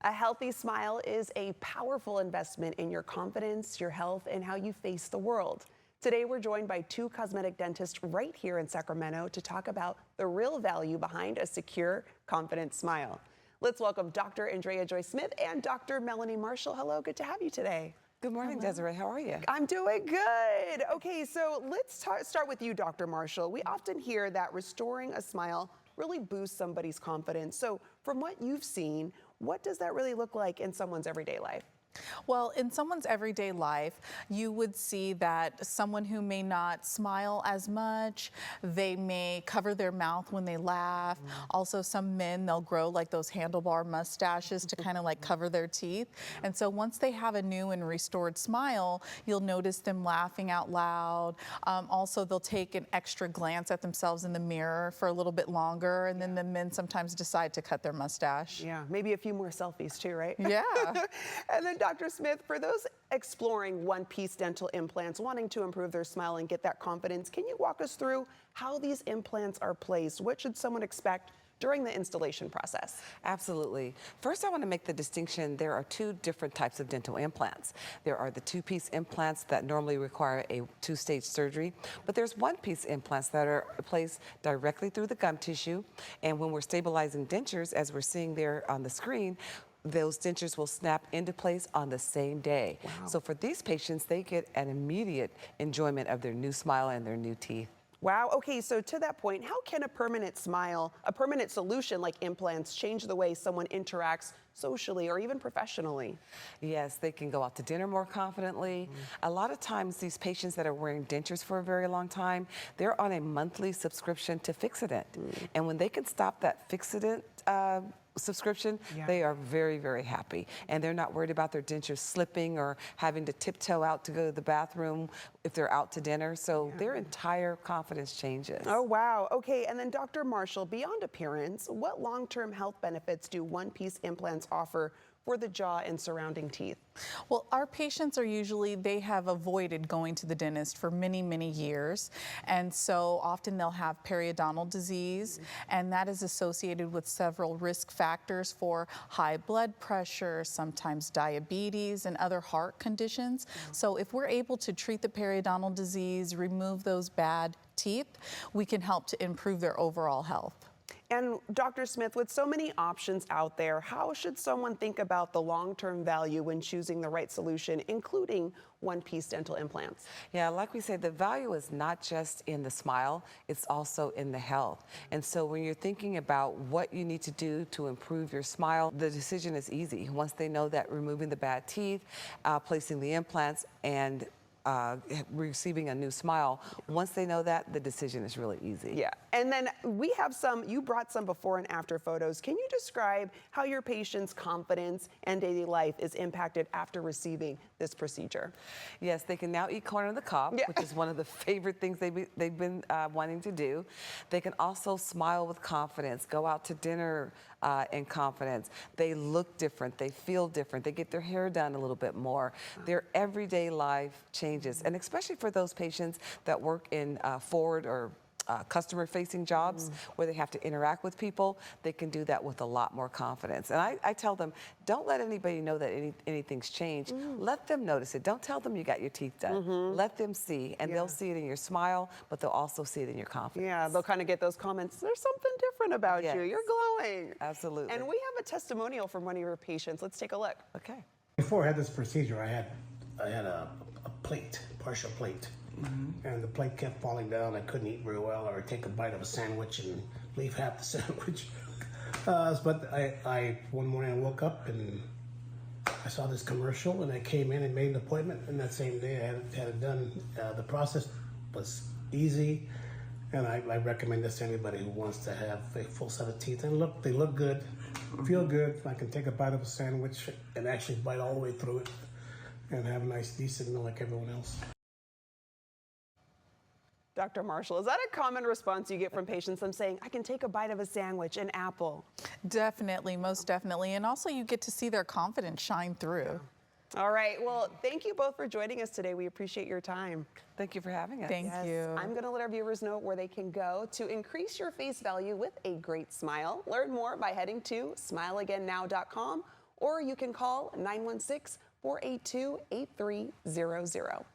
A healthy smile is a powerful investment in your confidence, your health, and how you face the world. Today, we're joined by two cosmetic dentists right here in Sacramento to talk about the real value behind a secure, confident smile. Let's welcome Dr. Andrea Joy Smith and Dr. Melanie Marshall. Hello, good to have you today. Good morning, Desiree. How are you? I'm doing good. Okay, so let's start with you, Dr. Marshall. We often hear that restoring a smile really boosts somebody's confidence. So from what you've seen, what does that really look like in someone's everyday life? Well, in someone's everyday life, you would see that someone who may not smile as much, they may cover their mouth when they laugh. Also, some men, they'll grow like those handlebar mustaches to kind of like cover their teeth. And so once they have a new and restored smile, you'll notice them laughing out loud. Also, they'll take an extra glance at themselves in the mirror for a little bit longer. And then the men sometimes decide to cut their mustache. Yeah, maybe a few more selfies too, right? Yeah. And then Dr. Smith, for those exploring one-piece dental implants, wanting to improve their smile and get that confidence, can you walk us through how these implants are placed? What should someone expect during the installation process? Absolutely. First, I want to make the distinction. There are two different types of dental implants. There are the two-piece implants that normally require a two-stage surgery, but there's one-piece implants that are placed directly through the gum tissue. And when we're stabilizing dentures, as we're seeing there on the screen, those dentures will snap into place on the same day. Wow. So for these patients, they get an immediate enjoyment of their new smile and their new teeth. Wow, okay, so to that point, how can a permanent smile, a permanent solution like implants, change the way someone interacts socially or even professionally? Yes, they can go out to dinner more confidently. A lot of times these patients that are wearing dentures for a very long time, they're on a monthly subscription to Fixodent. And when they can stop that Fixodent subscription, they are very, very happy. And they're not worried about their dentures slipping or having to tiptoe out to go to the bathroom if they're out to dinner. So their entire confidence changes. Oh, wow. Okay, and then Dr. Marshall, beyond appearance, what long-term health benefits do one-piece implants offer for the jaw and surrounding teeth? Well, our patients are usually, they have avoided going to the dentist for many, many years. And so often they'll have periodontal disease, and that is associated with several risk factors for high blood pressure, sometimes diabetes, and other heart conditions. So if we're able to treat the periodontal disease, remove those bad teeth, we can help to improve their overall health. And Dr. Smith, with so many options out there, how should someone think about the long-term value when choosing the right solution, including one-piece dental implants? Yeah, like we said, the value is not just in the smile, it's also in the health. And so when you're thinking about what you need to do to improve your smile, the decision is easy. Once they know that removing the bad teeth, placing the implants, and receiving a new smile, once they know that, the decision is really easy. Yeah, and then we have you brought some before and after photos. Can you describe how your patient's confidence and daily life is impacted after receiving this procedure? Yes, they can now eat corn on the cob, which is one of the favorite things they've been wanting to do. They can also smile with confidence, go out to dinner in confidence. They look different, they feel different, they get their hair done a little bit more. Their everyday life changes, and especially for those patients that work in forward or customer-facing jobs where they have to interact with people, they can do that with a lot more confidence. And I tell them, don't let anybody know that anything's changed. Let them notice it. Don't tell them you got your teeth done. Let them see, and they'll see it in your smile, but they'll also see it in your confidence. Yeah, they'll kind of get those comments, there's something different about you. You're glowing. Absolutely. And we have a testimonial from one of your patients. Let's take a look. Okay. Before I had this procedure, I had a plate, partial plate. And the plate kept falling down. I couldn't eat very well or take a bite of a sandwich and leave half the sandwich. But I one morning I woke up and I saw this commercial and I came in and made an appointment, and that same day I had it done. The process was easy, and I recommend this to anybody who wants to have a full set of teeth. And they look good, feel good. I can take a bite of a sandwich and actually bite all the way through it and have a nice, decent meal like everyone else. Dr. Marshall, is that a common response you get from patients? Them saying, I can take a bite of a sandwich, an apple. Definitely, most definitely. And also you get to see their confidence shine through. All right, well, thank you both for joining us today. We appreciate your time. Thank you for having us. Thank you. I'm going to let our viewers know where they can go to increase your face value with a great smile. Learn more by heading to smileagainnow.com or you can call 916-482-8300.